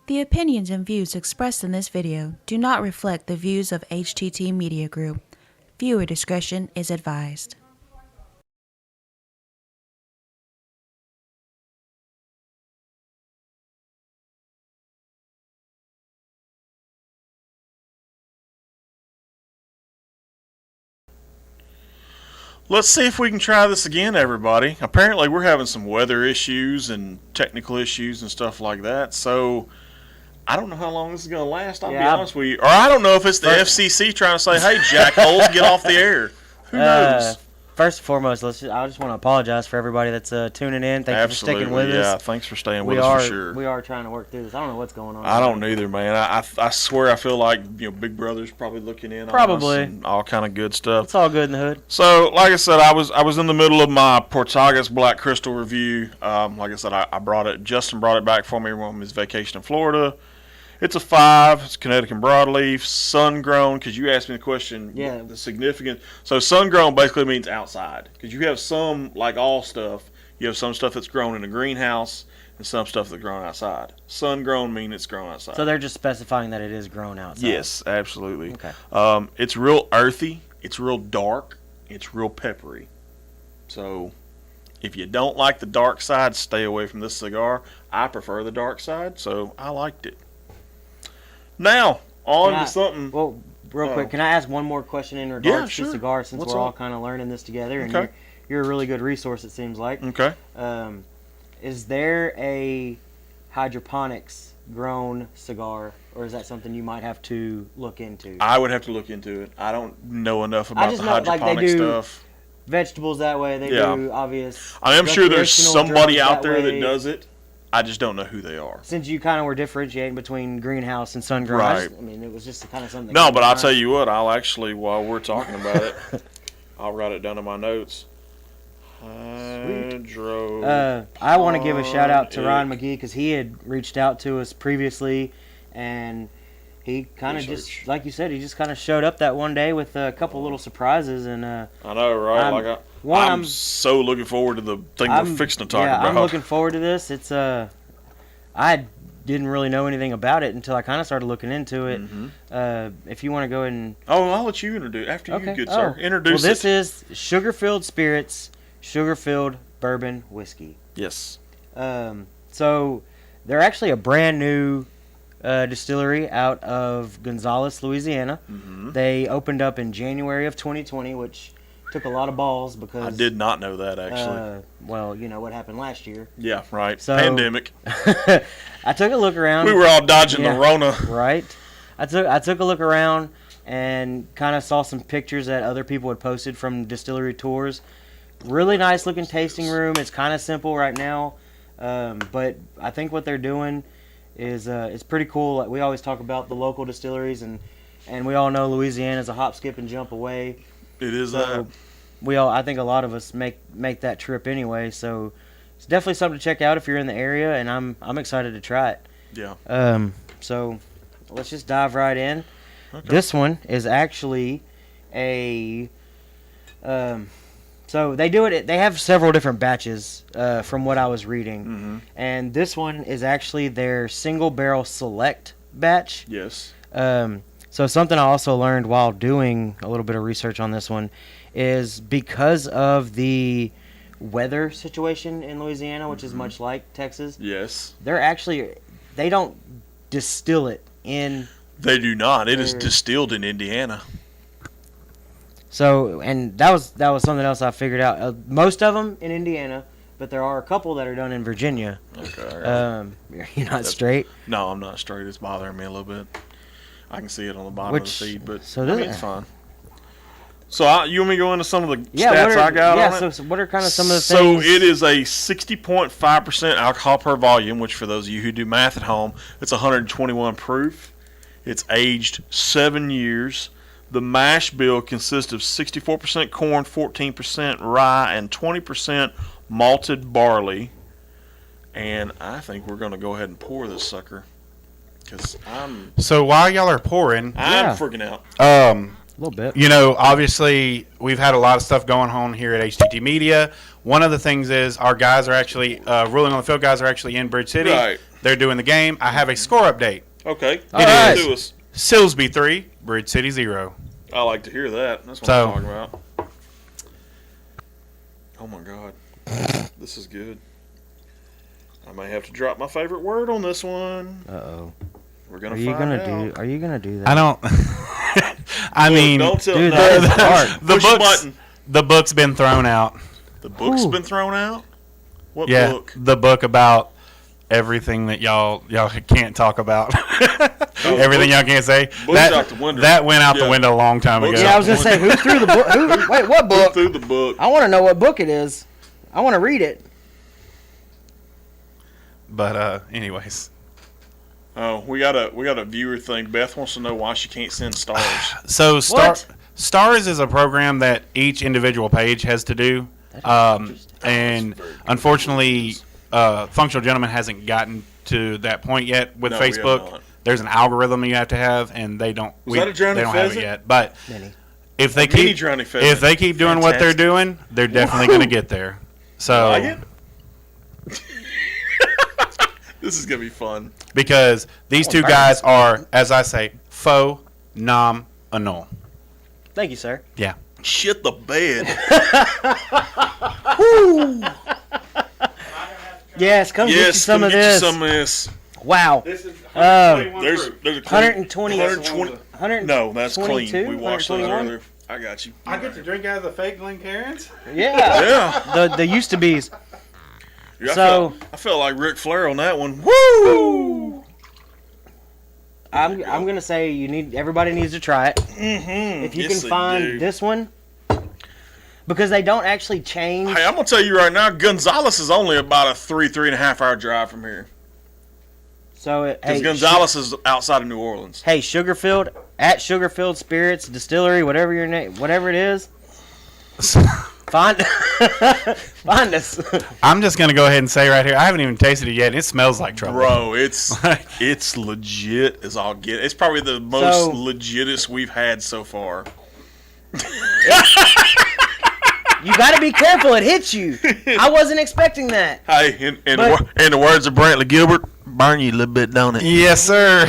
The opinions and views expressed in this video do not reflect the views of HTT Media Group. Viewer discretion is advised. Let's see if we can try this again, everybody. Apparently, we're having some weather issues and technical issues and stuff like that. So, I don't know how long this is going to last, I'll be honest with you. Or I don't know if it's the FCC trying to say, hey, jackholes, get off the air. Who knows? First and foremost, I just want to apologize for everybody that's tuning in. Thank you for sticking with us. Yeah, thanks for staying with us for sure. We are trying to work through this. I don't know what's going on. I don't either, man. I swear I feel like Big Brother's probably looking in on us and all kind of good stuff. It's all good in the hood. So, like I said, I was in the middle of my Portuguese Black Crystal review. Like I said, I brought it. Justin brought it back for me on his vacation in Florida. It's a 5. It's Connecticut broadleaf, sun-grown, because you asked me the question, the significance. So sun-grown basically means outside, because you have some, like all stuff, you have some stuff that's grown in a greenhouse and some stuff that's grown outside. Sun-grown means it's grown outside. So they're just specifying that it is grown outside. Yes, absolutely. Okay. It's real earthy. It's real dark. It's real peppery. So if you don't like the dark side, stay away from this cigar. I prefer the dark side, so I liked it. Now, on to something. Well, real quick, can I ask one more question in regards to cigars, since we're all kind of learning this together, and you're a really good resource, it seems like. Okay. Is there a hydroponics grown cigar, or is that something you might have to look into? I would have to look into it. I don't know enough about the hydroponic like they do stuff. Vegetables that way. They do obvious. I am sure there's somebody out there that does it. I just don't know who they are. Since you kind of were differentiating between greenhouse and sun-grown, right? I mean, it was just kind of something. No, but I'll tell you what. I'll actually, while we're talking about it, I'll write it down in my notes. Hydro. I want to give a shout out to Ryan McGee, because he had reached out to us previously, and he kind of just, like you said, he just kind of showed up that one day with a couple little surprises, and I know, right? I'm so looking forward to the thing we're fixing to talk about. I'm looking forward to this. It's I didn't really know anything about it until I kind of started looking into it. If you want to go ahead and I'll let you introduce after you, good sir. Introduce. Well, this is Sugar-Filled Spirits, Sugar-Filled Bourbon Whiskey. Yes. So they're actually a brand new distillery out of Gonzales, Louisiana. They opened up in January of 2020, which took a lot of balls, because I did not know that, actually. Well, you know what happened last year. Yeah, right. So, pandemic. I took a look around. We were all dodging the Rona. Right. I took a look around and kind of saw some pictures that other people had posted from distillery tours. Really nice looking tasting room. It's kind of simple right now, but I think what they're doing is it's pretty cool. Like, we always talk about the local distilleries, and we all know Louisiana's a hop, skip, and jump away. It is that. I think a lot of us make that trip anyway. So it's definitely something to check out if you're in the area, and I'm excited to try it. Yeah. So let's just dive right in. Okay. This one is actually a. So they do it. They have several different batches, from what I was reading, and this one is actually their single barrel select batch. Yes. So something I also learned while doing a little bit of research on this one is, because of the weather situation in Louisiana, which is much like Texas. Yes. They don't distill it in. They do not. It is distilled in Indiana. So, and that was something else I figured out. Most of them in Indiana, but there are a couple that are done in Virginia. Okay. You're not straight? No, I'm not straight. It's bothering me a little bit. I can see it on the bottom of the feed, but it's fine. So you want me to go into some of the stats I got on it? So what are kind of some of the things? So it is a 60.5% alcohol per volume, which for those of you who do math at home, it's 121 proof. It's aged 7 years. The mash bill consists of 64% corn, 14% rye, and 20% malted barley. And I think we're going to go ahead and pour this sucker. So while y'all are pouring, I'm freaking out. A little bit. You know, obviously, we've had a lot of stuff going on here at HTT Media. One of the things is our guys are actually, Rolling on the Field guys are actually in Bridge City. Right. They're doing the game. I have a score update. Okay. All right. To us. Silsby 3, Bridge City 0. I like to hear that. That's what So- I'm talking about. Oh my God, this is good. I may have to drop my favorite word on this one. Uh-oh. We're gonna. Are you find gonna out. Are you gonna do that? I don't. I Look, mean, don't tell dude, no, that is hard. the push the book's, button. the book's been thrown out. The book's Ooh. been thrown out. What Yeah, book? the book about everything that y'all can't talk about. Everything y'all can't say. Book's That, out the window. that went out Yeah. the window a long time Book's ago. Yeah, I was gonna say, who threw the book? Wait, what Look book? through the book. I want to know what book it is. I want to read it. But anyways, Oh, we got a viewer thing. Beth wants to know why she can't send stars. so What? Stars is a program that each individual page has to do, and unfortunately, Functional Gentleman hasn't gotten to that point yet with No, we have Facebook. not. There's an algorithm you have to have, and they don't. Was that a drowning they don't have it pheasant? yet, but Mini. if they Mini keep drowning pheasant. if they keep doing what they're Fantastic. doing, they're definitely going to get there. So Like it? This is gonna be fun. because these two guys are, as I say, faux nom annual. Thank you, sir. Yeah. Shit the bed. Yes, come get you Yes, some let of me get you this. some of this. Wow. This is There's a clean, 120. 120. 100. No, that's clean. 22, We watched those 121? earlier. I got you. I get to drink out of the fake Glencairns? Yeah. Yeah. The used to be's. Yeah, So- I felt like Ric Flair on that one. Woo! I'm gonna say everybody needs to try it. Mm-hmm. If you can find this one, because they don't actually change. Hey, I'm gonna tell you right now, Gonzales is only about a 3.5 hour drive from here. So Because hey, Gonzales is outside of New Orleans. hey, Sugarfield at Sugarfield Spirits Distillery, whatever your name, whatever it is, find find us. Um, I'm just going to go ahead and say right here, I haven't even tasted it yet. It smells like trouble. Bro, it's legit as all get. It's probably the most legitest we've had so far. You got to be careful; it hits you. I wasn't expecting that. Hey, But- in the words of Brantley Gilbert, burn you a little bit, don't it? Yes, sir.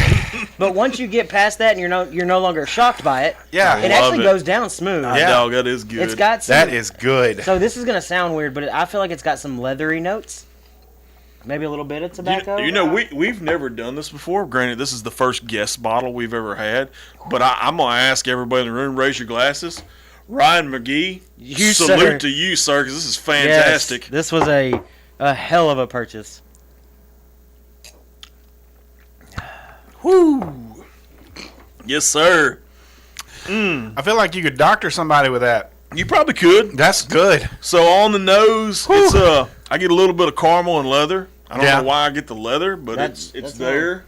But once you get past that, and you're no longer shocked by it, Yeah. it love actually it. goes down smooth. Ah, Yeah. dog, that is good. It's got some, That is good. So this is gonna sound weird, but I feel like it's got some leathery notes. Maybe a little bit of tobacco. You know, we've never done this before. Granted, this is the first guest bottle we've ever had. But I'm going to ask everybody in the room, raise your glasses. Ryan McGee, You, salute sir. to you, sir, because this is Yes, fantastic. this was a hell of a purchase. Whoo! Yes, sir. I feel like you could doctor somebody with that. You probably could. That's good. So on the nose, it's I get a little bit of caramel and leather. I don't Yeah. know why I get the leather, but That's it's not- there.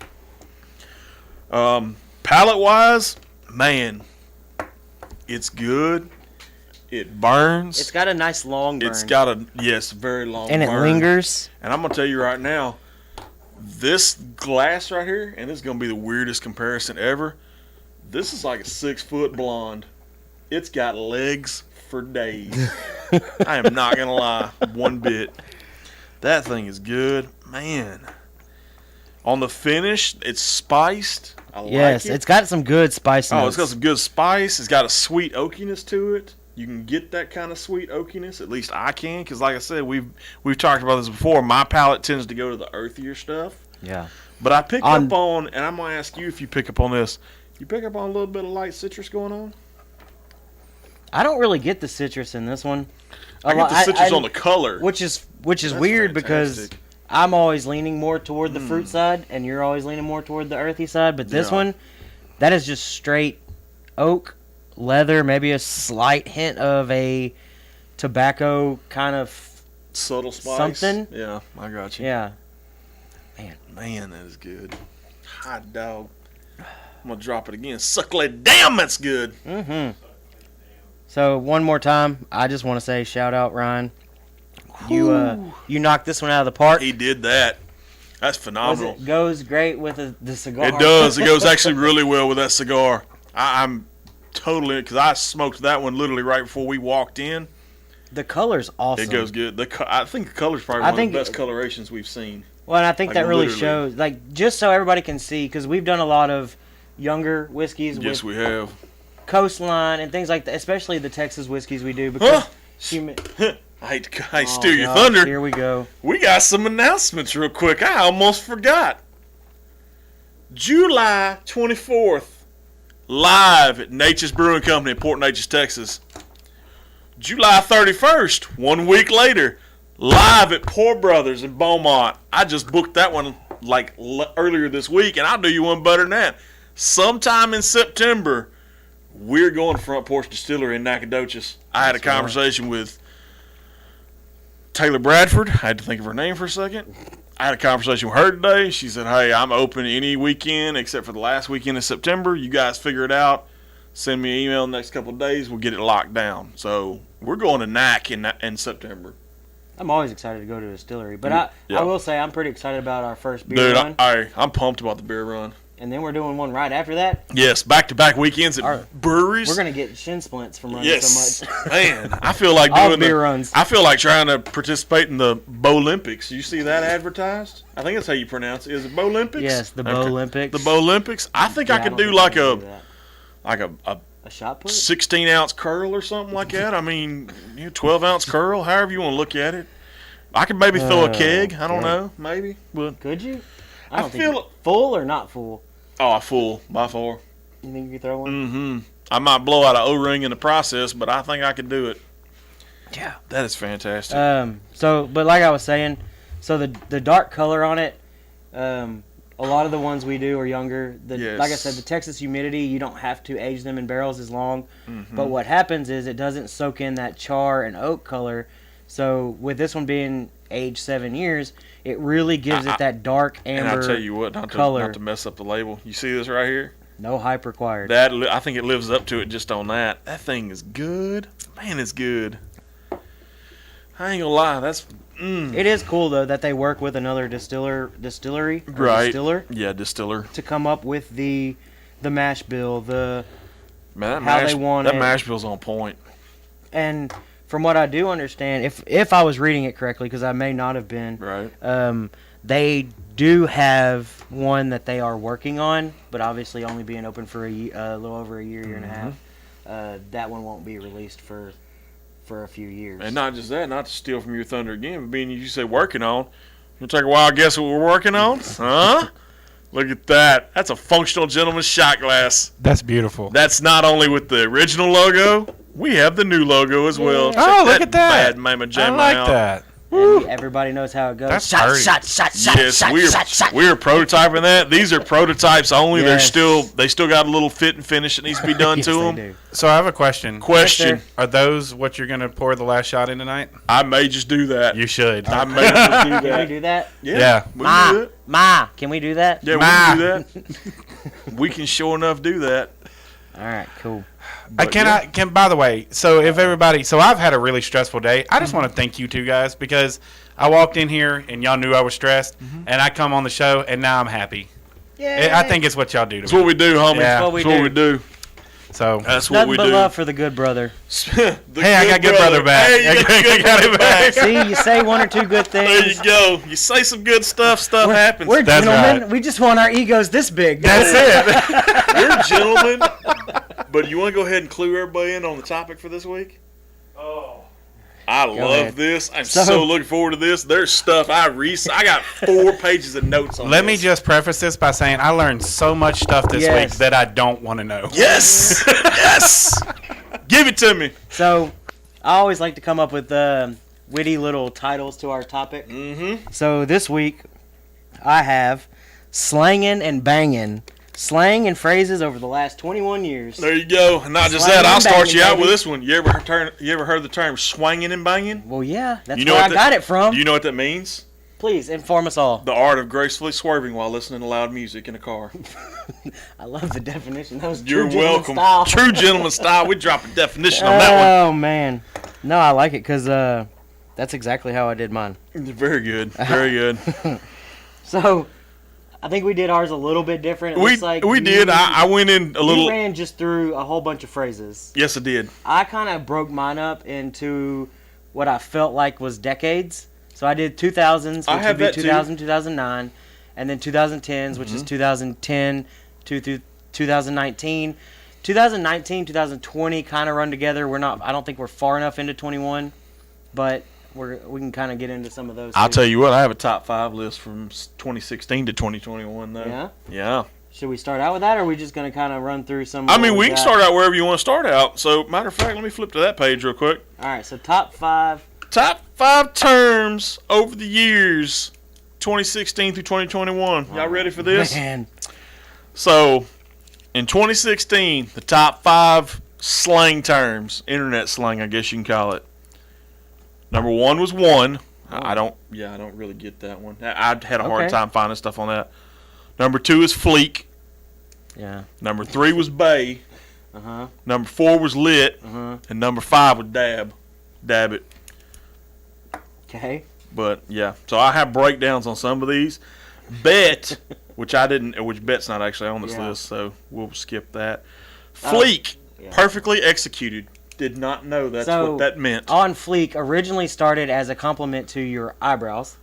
Palate wise, man, it's good. It burns. It's got a nice long burn. It's got a very long and it burn. lingers. And I'm gonna tell you right now, this glass right here, and this is gonna be the weirdest comparison ever. This is like a 6-foot blonde. It's got legs for days. I am not gonna lie, one bit. That thing is good, man. On the finish, it's spiced. I Yes, like it. it's got some good spice Oh, notes. it's got some good spice. It's got a sweet oakiness to it. You can get that kind of sweet oakiness. At least I can, because like I said, we've talked about this before. My palate tends to go to the earthier stuff. Yeah. But I pick up on, and I'm gonna ask you if you pick up on this. You pick up on a little bit of light citrus going on. I don't really get the citrus in this one. I get the citrus on the color. which is That's weird because fantastic. I'm always leaning more toward the fruit side, and you're always leaning more toward the earthy side. But this Yeah. one, that is just straight oak, leather, maybe a slight hint of a tobacco kind of. Subtle spice. something. Yeah, I got you. Yeah. Man, that is good. Hot dog. I'm gonna drop it again. Suckle it. Damn, that's good. Mm-hmm. So one more time, I just want to say shout out Ryan. You knocked this one out of the park. He did that. That's Was phenomenal. it goes great with the cigar. It does. It goes actually really well with that cigar. I'm totally, because I smoked that one literally right before we walked in. The color's awesome. It goes good. I think the color's probably one of the best colorations we've seen. Well, and I think Like, that really literally. shows, like, just so everybody can see, because we've done a lot of younger whiskeys Yes, with we have. Coastline and things like that, especially the Texas whiskeys we do. Because I hate to steal your gosh, thunder. Here we go. We got some announcements real quick. I almost forgot. July 24th, live at Nature's Brewing Company in Port Neches, Texas. July 31st, 1 week later, live at Poor Brothers in Beaumont. I just booked that one like earlier this week, and I'll do you one better than that. Sometime in September, we're going to Front Porch Distillery in Nacogdoches. I had a conversation with Taylor Bradford. I had to think of her name for a second. I had a conversation with her today. She said, hey, I'm open any weekend except for the last weekend of September. You guys figure it out. Send me an email in the next couple of days. We'll get it locked down. So we're going to NAC in September. I'm always excited to go to a distillery. But Yeah. I will say I'm pretty excited about our first beer Dude, run. I'm pumped about the beer run. And then we're doing one right after that. Yes, back-to-back weekends at Our- breweries. We're going to get shin splints from running Yes, so much. man. I feel like All doing beer runs. I feel like trying to participate in the Bo-Olympics. You see that advertised? I think that's how you pronounce it. Is it Bo-Olympics? Yes, the Bo-Olympics. The Bo-Olympics. I think I could don't do think like I a can do that. like a A shot put? 16-ounce curl or something like that. I mean, 12-ounce curl, however you want to look at it. I could maybe throw a keg. I don't okay. know, maybe. But Could you? I don't think feel- you- full or not full? oh, full by far. You think you could throw one? Mm-hmm. I might blow out an O-ring in the process, but I think I could do it. Yeah. That is fantastic. But like I was saying, so the dark color on it, a lot of the ones we do are younger. Yes. Like I said, the Texas humidity, you don't have to age them in barrels as long. Mm-hmm. But what happens is it doesn't soak in that char and oak color. So with this one being aged 7 years, it really gives it that dark and amber I tell you what, not color. to mess up the label. You see this right here? No hype required. I think it lives up to it just on that. That thing is good. Man, it's good. I ain't gonna lie. That's It is cool though that they work with another distillery, or right. distiller, Yeah, distiller. to come up with the mash bill, Man, that How they want that it. mash bill's on point. and from what I do understand, if I was reading it correctly, because I may not have been, Right. they do have one that they are working on, but obviously only being open for a little over a year and a half. That one won't be released for a few years. And not just that, not to steal from your thunder again, but being you say working on, you take a wild guess what we're working on? Huh? Look at that. That's a functional gentleman's shot glass. That's beautiful. That's not only with the original logo, we have the new logo as well. Yeah. Check Oh, look at that. Bad Mama I Jamma like out. that. And everybody knows how it goes. That's shot, pretty. shot, shot, shot, Yes, shot, we're shot, shot. we're prototyping that. These are prototypes only. Yes. They still got a little fit and finish that needs to be done Yes, to they them. do. So I have a question. Question: Yes, Are those what you're going to pour the last shot in tonight? I may just do that. You should. I may just do Can we that. do that? Yeah. we can do it. Ma, can we do that? Yeah, we Ma. can do that. We can sure enough do that. All right, cool. But By the way, so I've had a really stressful day. I just want to thank you two guys because I walked in here and y'all knew I was stressed, and I come on the show and now I'm happy. Yeah, I think it's what y'all do That's to me. what we do, homie. Yeah. That's what we do. So That's what nothing we but do. love for the good brother. The Hey, I got good brother back. Hey, you got I good got it brother back. See, you say one or two good There things. you go. You say some good stuff happens. We're That's gentlemen. right. We just want our egos this big. That's it. We're gentlemen. But you want to go ahead and clue everybody in on the topic for this week? I love ahead. this. I'm So- so looking forward to this. There's stuff I got 4 pages of notes on Let this. me just preface this by saying I learned so much stuff this Yes. week that I don't want to know. Yes. Yes. Give it to me. So, I always like to come up with witty little titles to our topic. Mm-hmm. So this week, I have slangin' and bangin'. Slang and phrases over the last 21 years. There you go. And not just Swinging that, I'll and start banging, you out baby. with this one. You ever heard the term swinging and banging? Well, yeah, that's You know where what I got it from. Do you know what that means? Please inform us all. The art of gracefully swerving while listening to loud music in a car. I love the definition. That was You're true gentleman welcome. style. True gentleman style. We drop a definition on that Oh man, no, I like it because that's exactly how I did mine. one. Very good. Very good. So, I think we did ours a little bit different. It we looks like we you- did. I went in a you little. ran just through a whole bunch of phrases. Yes, I did. I kind of broke mine up into what I felt like was decades. So I did 2000s, I which have would that be too. 2000, 2009, and then 2010s, which is 2010 to 2019. 2019, 2020 kind of run together. I don't think we're far enough into 21, but we can kind of get into some of those. I'll too. tell you what, I have a top 5 list from 2016 to 2021 though. Yeah? Yeah. Should we start out with that, or are we just going to kind of run through some? I of mean, what we can got? start out wherever you want to start out. So, matter of fact, let me flip to that page real quick. All right, so top 5. Top 5 terms over the years 2016 through 2021. Y'all ready for this? Man, So, in 2016, the top 5 slang terms, internet slang, I guess you can call it. Number 1 was one. I don't really get that one. I had a hard Okay. time finding stuff on that. Number 2 is fleek. yeah, Number 3 was bay. uh-huh, Number 4 was lit. uh-huh, And number 5 was dab. Dab it. okay. But yeah, so I have breakdowns on some of these. Bet, which Bet's not actually on this Yeah. list, so we'll skip that. Fleek, yeah. perfectly executed. Did not know that's So, what that meant. On fleek originally started as a compliment to your eyebrows.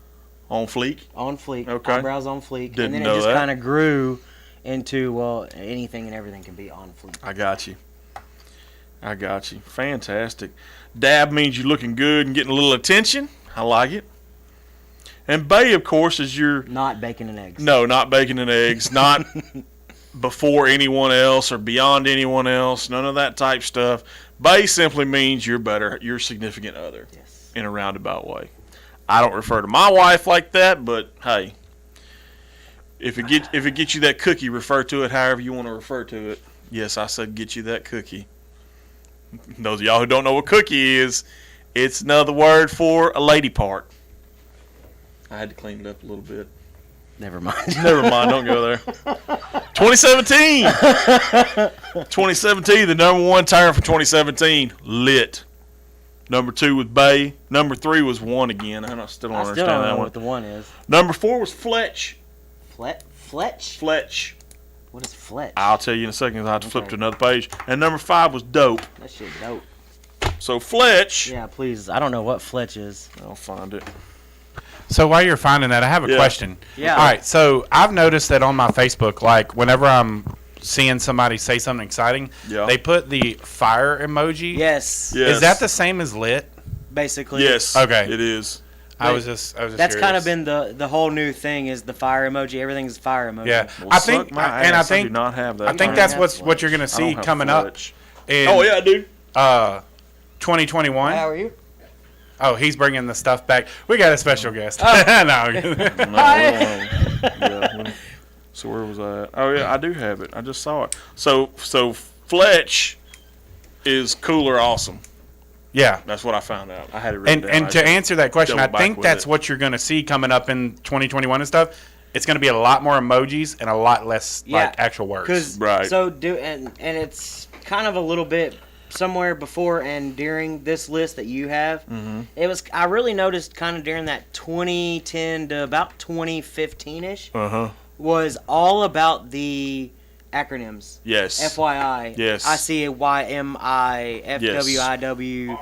On fleek. On fleek. Okay. Eyebrows on fleek. Didn't and then know it just that. kind of grew into, well, anything and everything can be on fleek. I got you. Fantastic. Dab means you're looking good and getting a little attention. I like it. And bay, of course, is your Not bacon and eggs. no, not bacon and eggs, not before anyone else or beyond anyone else, none of that type stuff. Bay simply means you're better, your significant other, Yes. in a roundabout way. I don't refer to my wife like that, but hey, if it gets you that cookie, refer to it however you want to refer to it. Yes, I said get you that cookie. Those of y'all who don't know what cookie is, it's another word for a lady part. I had to clean it up a little bit. Never mind. Never mind, don't go there. 2017. 2017, the number 1 term for 2017, lit. Number 2 was bay. Number 3 was one again. I still don't I understand still don't that know one. what the one is. Number 4 was fletch. Fletch? Fletch. What is fletch? I'll tell you in a second. I have to flip Okay. to another page. And number 5 was dope. That shit dope. So fletch. Yeah, please. I don't know what fletch is. I'll find it. So while you're finding that, I have a Yeah. question. Yeah. All right. So I've noticed that on my Facebook, like whenever I'm seeing somebody say something exciting, Yeah. they put the fire emoji. Yes. Yes. Is that the same as lit? Basically. Yes. Okay. It is. I was just That's kind of curious. been the whole new thing is the fire emoji. Everything's fire emoji. Yeah. Well, I suck think, my and I ass, do think, not have that. I think don't that's have what you're gonna I see don't have coming fletch. up in Oh yeah, I do. 2021. How are you? Oh, he's bringing the stuff back. We got a special guest. Oh. no. Yeah. So where was I at? Oh yeah, I do have it. I just saw it. So fletch is cool or awesome. Yeah. That's what I found out. I had it written And down. to answer that question, I double back think with that's it. what you're going to see coming up in 2021 and stuff. It's going to be a lot more emojis and a lot less like actual words. Because Right. and it's kind of a little bit somewhere before and during this list that you have. Mm-hmm. It was I really noticed kind of during that 2010 to about 2015 ish was all about the acronyms. Yes. FYI. Yes. I see a YMI, FWIW,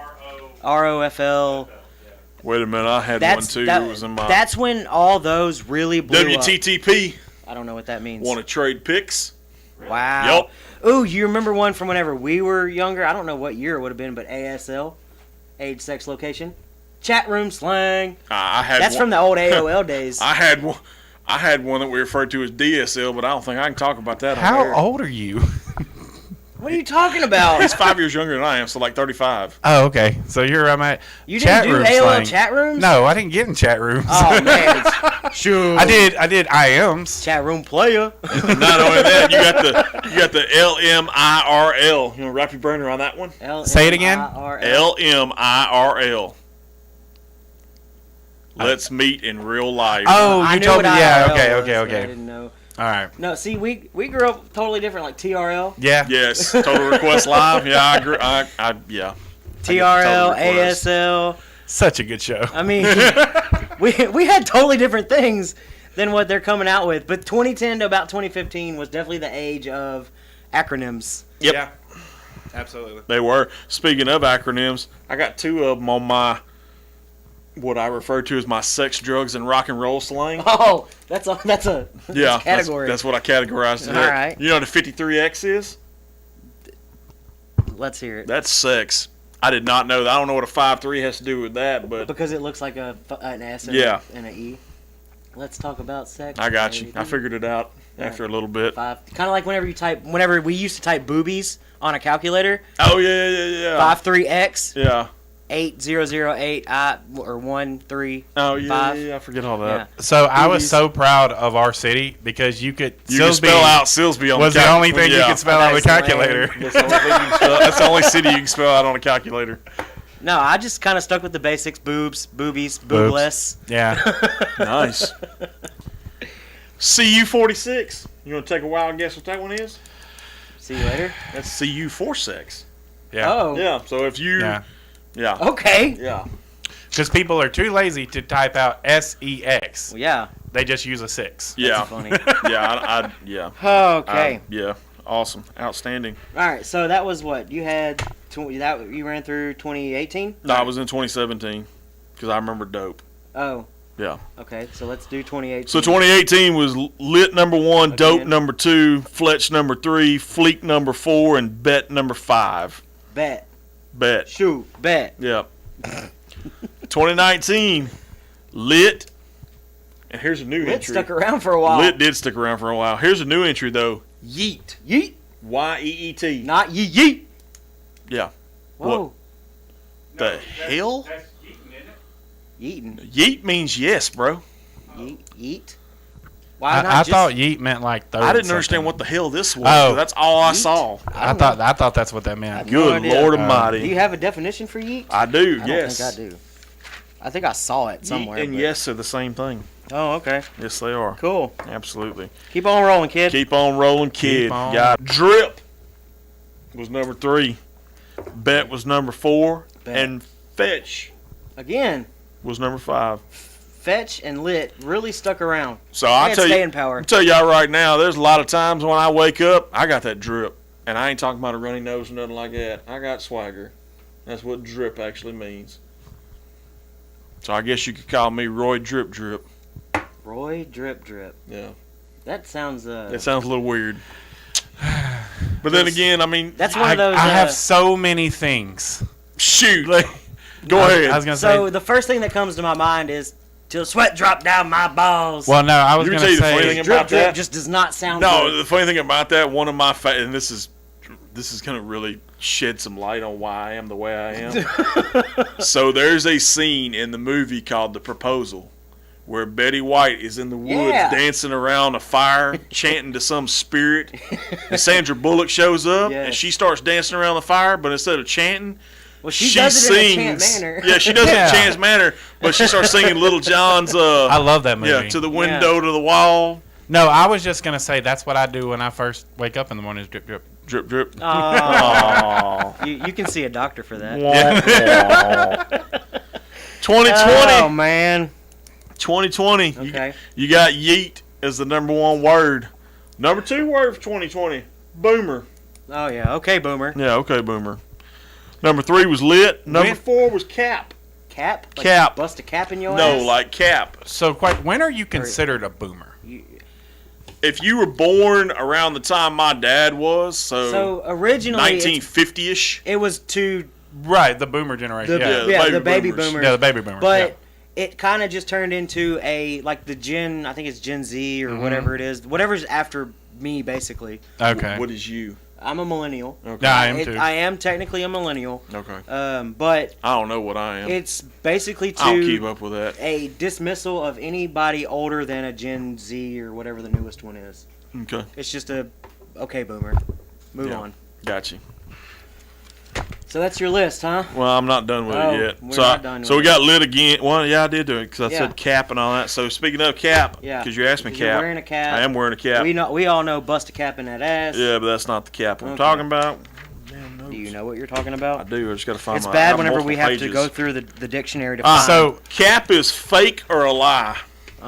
ROFL. Wait a minute, I had one too. It was in my That's when all those really blew up. WTTP. I don't know what that means. Want to trade pics? Wow. Yup. Ooh, you remember one from whenever we were younger? I don't know what year it would have been, but ASL, age, sex, location, chat room slang. I had. That's one, from the old AOL days. I had one. I had one that we referred to as DSL, but I don't think I can talk about that. on How air. old are you? What are you talking about? He's 5 years younger than I am, so like 35. Oh, okay. So you're I'm at You chat didn't do room AOL slang. chat rooms? No, I didn't get in chat rooms. Oh man, sure. I did IMs. Chat room player. Not only that, you got the LMIRL. You know, wrap your brain around that one. Say it again. LMIRL. Let's meet in real life. Oh, I you knew told what me. Yeah. IRL Okay. was, Okay. but I Okay. didn't know. All right. No, see, we grew up totally different, like TRL. Yeah. Yes, Total Request Live. Yeah, I agree. Yeah. TRL, Total Request. ASL. Such a good show. I mean, we had totally different things than what they're coming out with. But 2010 to about 2015 was definitely the age of acronyms. Yep. Yeah. Absolutely. They were. Speaking of acronyms, I got 2 of them on my what I refer to as my sex, drugs, and rock and roll slang. Oh, that's a Yeah, category. That's what I categorized it. All right. You know what a 53X is? Let's hear it. That's sex. I did not know that. I don't know what a 5'3" has to do with that, but Because it looks like an S and, Yeah. and an E. Let's talk about sex. I got you. I baby. figured it out after a little bit. Kind of like whenever we used to type boobies on a calculator. Oh yeah. 53X Yeah. 8008 or 13. Oh yeah, Five. yeah. I forget all that. So I was Boobies. so proud of our city because you could You can spell out Silsby on was the the only thing you yeah. could spell on the That's calculator. That's the only thing you can spell. That's the only city you can spell out on a calculator. No, I just kind of stuck with the basics: boobs, boobies, boobless. Yeah. Nice. CU46. You want to take a wild guess what that one is? See you later. That's CU46. Yeah. Oh. Yeah. So if you, Yeah. yeah, Okay. yeah. Because people are too lazy to type out SEX. Well, yeah. They just use a 6. Yeah. Funny. Yeah. Yeah. Okay. Yeah. Awesome. Outstanding. All right. So that was what you had. You ran through 2018. No, I was in 2017 because I remember dope. Oh. Yeah. Okay. So let's do 2018. So 2018 was lit number 1, dope Again. number 2, Fletch number 3, Fleek number 4, and bet number 5. Bet. Bet. Shoot. Bet. Yep. 2019, lit. And here's a new It entry. stuck around for a while. Lit did stick around for a while. Here's a new entry though. Yeet. Yeet. YEET. Not yeet. Yeet. Yeah. Whoa. The hell? Yeetin. Yeet means yes, bro. Yeet. Yeet. Why not I just thought yeet meant like third. I didn't understand what the hell this was. but that's all I Yeet? saw. I thought that's what that meant. No Good idea. Lord Do Almighty. you have a definition for yeet? I do. I don't Yes. think I do. I think I saw it somewhere. Yeet and but- yes are the same thing. Oh, okay. Yes, they are. Cool. Absolutely. Keep on rolling, kid. Keep on rolling, kid. Keep on. Got drip was number 3. Bet was number 4. Bet. And fetch Again, was number 5. fetch and lit really stuck around. So They I'll had tell you, staying power. I'll tell y'all right now, there's a lot of times when I wake up, I got that drip. And I ain't talking about a runny nose or nothing like that. I got swagger. That's what drip actually means. So I guess you could call me Roy Drip Drip. Roy Drip Drip. Yeah. That sounds That sounds a little weird. But then again, I mean, That's one I, of those. I have so many things. shoot. Go I ahead. was gonna So say. the first thing that comes to my mind is till sweat drop down my balls. Well, no, I was You can gonna tell you the funny say. thing drip about drip that? just does not sound No, good. the funny thing about that, one of my and this is going to really shed some light on why I am the way I am. So there's a scene in the movie called The Proposal where Betty White is in the woods Yeah. dancing around a fire, chanting to some spirit. And Sandra Bullock shows up and Yes. she starts dancing around the fire, but instead of chanting, Well, she does it in a chant sings. manner. Yeah, she does it in Yeah. a chant manner, but she starts singing Little John's I love that movie. yeah, to the window, to the wall, No, I was just gonna say that's what I do when I first wake up in the morning. Is drip drip. drip drip. Oh, you can see a doctor for that. 2020. Oh man. 2020. Okay. You got yeet as the number 1 word. Number 2 word for 2020. Boomer. Oh yeah. Okay, boomer. Yeah, okay, boomer. Number 3 was lit. Number 4 was cap. Cap. Like Cap. Bust a cap in your No, ass. like cap. So, quite when are you considered a boomer? If you were born around the time my dad was, So originally, 1950-ish. it was to Right, the boomer generation. the, yeah. the baby boomers. boomers. Yeah, the baby boomers. But it kind of just turned into like the Gen. I think it's Gen Z or whatever it is. Whatever's after me, basically. yeah. Okay. What is you? I'm a millennial. Okay. Yeah, I am too. I am technically a millennial. Okay. But I don't know what I am. it's basically I don't keep to up with that. a dismissal of anybody older than a Gen Z or whatever the newest one is. Okay. It's just okay, boomer. Move Yeah. on. Got you. So that's your list, huh? Well, I'm not done with Oh, it yet. we're So, not done so with we got lit again. Well, yeah, I did do it because I Yeah. said cap and all that. So speaking of cap, Yeah. because you asked me You're cap, wearing a cap. I am wearing a cap. We all know bust a cap in that ass. Yeah, but that's not the cap I'm Okay. talking about. Damn notes. Do you know what you're talking I about? do. I just got to find It's my. I bad whenever multiple we have pages. to go through the dictionary to Ah, find. So cap is fake or a lie.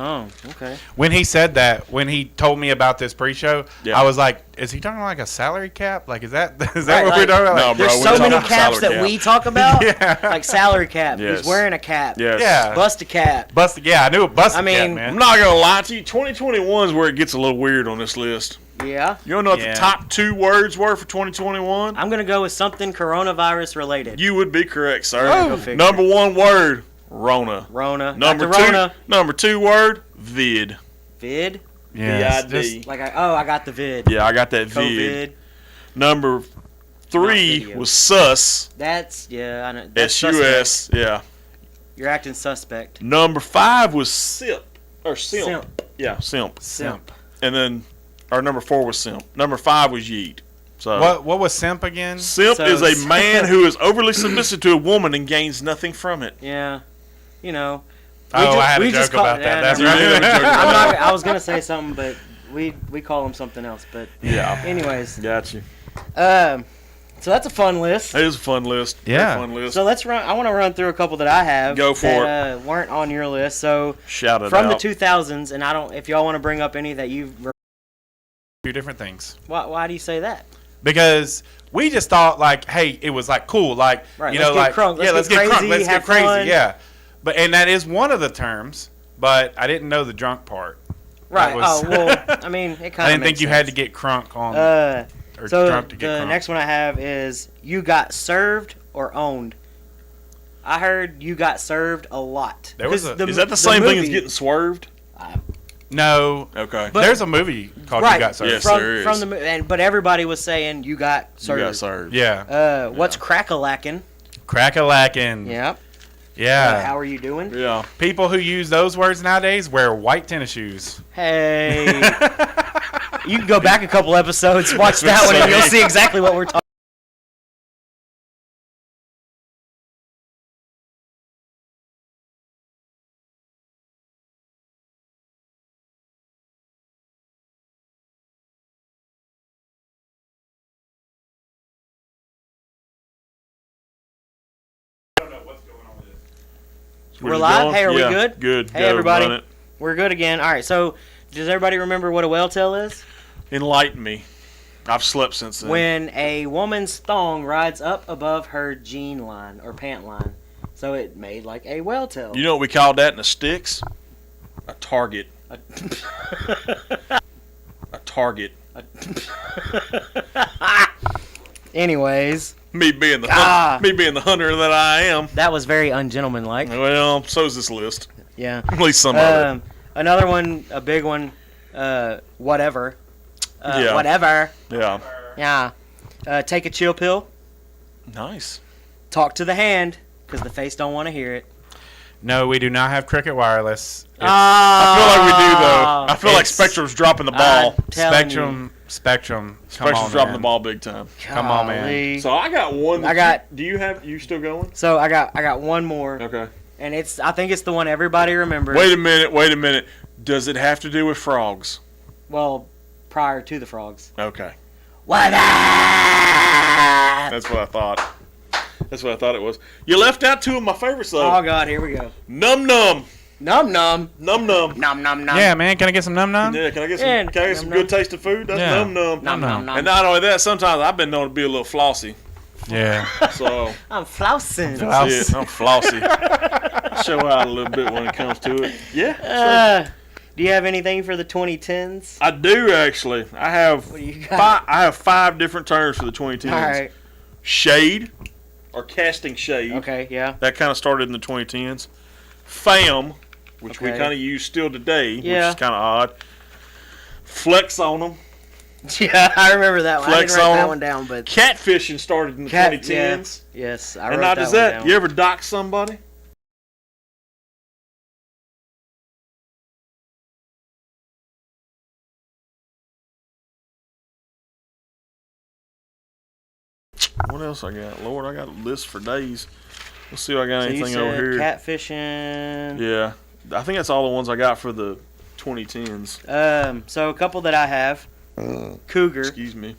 Oh, okay. When he said that, when he told me about this pre-show, Yeah. I was like, "Is he talking like a salary cap? Like, is that Right, what like- we're talking about?" No, Like, bro, There's we're so talking many about caps salary that cap. we talk about. Yeah. Like salary cap. Yes. He's wearing a cap. Yes. Yeah. Bust a cap. Busted. Yeah, I knew it busted. I mean, cap, I'm man. not gonna lie to you. 2021 is where it gets a little weird on this list. Yeah. You wanna know what Yeah. the top 2 words were for 2021? I'm gonna go with something coronavirus related. You would be correct, sir. Go figure. Number 1 word, Rona. Rona. Number Dr. Rona. number 2 word, vid. Vid. Yeah, VID. just- Like I got the vid. Yeah, I got that vid. COVID. Number 3 video. was sus. That's I know. That's S-U-S. suspect. Yeah. You're acting suspect. Number 5 was simp. Or simp. Simp. Yeah, simp. Simp. And then, or number 4 was simp. Number 5 was yeet. So what was simp again? simp So- is a man who is overly submissive to a woman and gains nothing from it. Yeah. You know. Oh, I had a we just joke about yeah, that. That's never right. mind. You did have a joke I'm about not. I was gonna say something, but we call him something else. But Yeah. anyways, Got you. so that's a fun list. It is a fun list. Yeah. Very fun list. So let's run. I want to run through a couple that I have. Go for that, weren't on your list. So Shout it from out. the 2000s, and I don't. If y'all want to bring up any that you've. Two different things. Why do you say that? Because we just thought like, hey, it was like cool, like Right, you let's know, get like crunk, let's yeah, let's get get crunk, crazy, let's have get crazy, fun. yeah. But and that is one of the terms, but I didn't know the drunk part. Right. was- Oh well. I mean, it kind of. I didn't think you had to get crunk on or So drunk to get the crunk. next one I have is you got served or owned. I heard you got served a lot. There was 'Cause a- Is that the same thing as movie- getting swerved? No, Okay. But- there's a movie called right You Got Served. Yes, from there is. from the but everybody was saying you got you served. got served. Yeah, What's crack-a-lackin'? crack-a-lackin'. Yeah. Yeah. How are you doing? Yeah. People who use those words nowadays wear white tennis shoes. Hey. You can go back a couple episodes, watch that one, and you'll see exactly what we're talking. We're just live? going? Hey, are we Yeah, good? Good. Hey, Go, everybody. run it. We're good again. All right. So, does everybody remember what a whale tail is? Enlighten me. I've slept since then. When a woman's thong rides up above her jean line or pant line, so it made like a whale tail. You know what we called that in the sticks? A target. A target. Anyways, Me being the Ah. me being the hunter that I am. that was very ungentlemanlike. Well, so's this list. Yeah. At least some of it. Another one, a big one. Whatever. Yeah. Whatever. Yeah. Yeah. Take a chill pill. Nice. Talk to the hand, because the face don't want to hear it. No, we do not have Cricket Wireless. It's I feel like we do though. I feel like It's- Spectrum's dropping the ball. Spectrum. Come Spectrum's on, dropping man. the ball big time. Come on, man. Golly. So I got one. I got- Do you still going? So I got one more, Okay. and I think it's the one everybody remembers. Wait a minute. Does it have to do with frogs? Well, prior to the frogs. Okay. What? That's what I thought. That's what I thought it was. You left out two of my favorites though. Oh God, here we go. Num num. Num num. Num num. Num num num. Yeah, man. Can I get some num num? Yeah, can I get some? Yeah, Can I get some num, good tasting food? That's Yeah. num num. Num num num. And not only that, sometimes I've been known to be a little flossy. Yeah. So I'm flousing. that's it. I'm flossy. Show out a little bit when it comes to it. Yeah. Sure. Do you have anything for the 2010s? I do actually. I have What do you got? I have 5 different terms for the 2010s. All right. Shade, or casting shade. Okay. Yeah. That kind of started in the 2010s. Fam, which we Okay. kind of use still today, Yeah. which is kind of odd. Flex on them. Yeah, I remember that one. I Flex didn't write on that 'em. one down, but Catfishing started in the 2010s. yes, I And wrote now that does one that, down. you ever dox somebody? What else I got? Lord, I got a list for days. Let's see if I got So you anything over said here. catfishing. Yeah. I think that's all the ones I got for the 2010s. So a couple that I have. Cougar, Excuse me.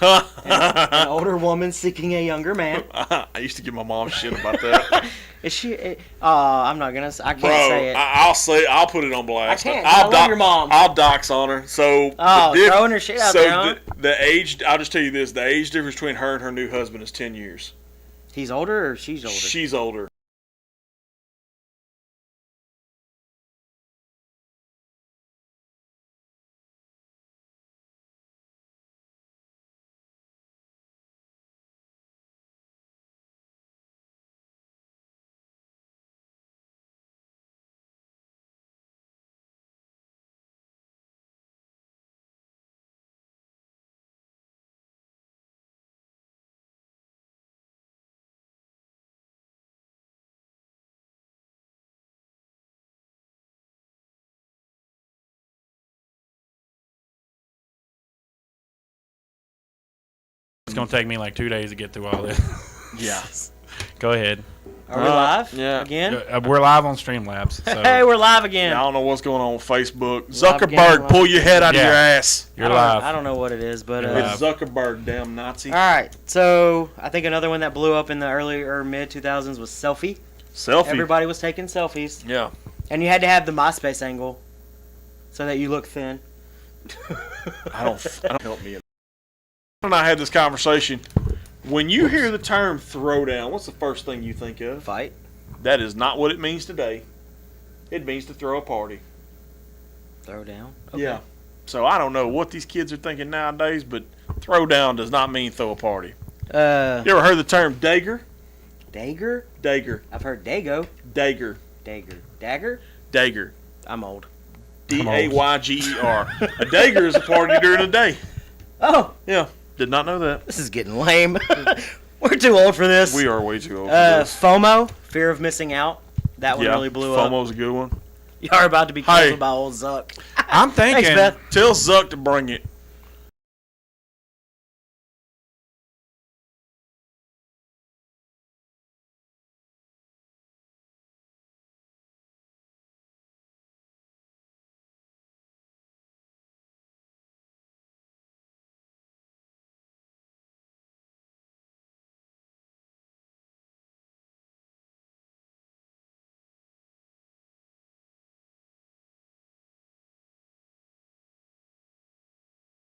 an older woman seeking a younger man. I used to give my mom shit about that. Is she? I'm not gonna. I can't Bro, say it. I'll say I'll put it on blast. I can't, I'll I love your mom. I'll dox on her. So Throwing her shit out so there, huh? the age. I'll just tell you this: the age difference between her and her new husband is 10 years. He's older or she's older? She's older. It's gonna take me like 2 days to get through all this. Yeah. Go ahead. Are we live? Yeah. Again? We're live on Streamlabs. So Hey, we're live again. I don't know what's going on with Facebook. Live again, Zuckerberg, live. pull your head out of Yeah. your ass. you're live. I don't know what it is, but You're live. It's Zuckerberg, damn Nazi. all right. So I think another one that blew up in the early or mid 2000s was selfie. Selfie. Everybody was taking selfies, Yeah. and you had to have the MySpace angle so that you look thin. I don't help me. And I had this conversation. When you hear the term throwdown, what's the first thing you think of? Fight. That is not what it means today. It means to throw a party. Throw down. Yeah. So I don't know what these kids are thinking nowadays, but throwdown does not mean throw a party. You ever heard the term Dager? Dagger? Dager. I've heard Dago. Dager. Dagger. Dagger? Dager. I'm old. Dayger. A Dager is a party during the day. Oh, Yeah. Did not know that. this is getting lame. We're too old for this. We are way too old for this. FOMO, fear of missing out. That one Yeah. really blew up. FOMO's a good one. You are about to be Hey. canceled by old Zuck. I'm thinking. Thanks, Beth. Tell Zuck to bring it.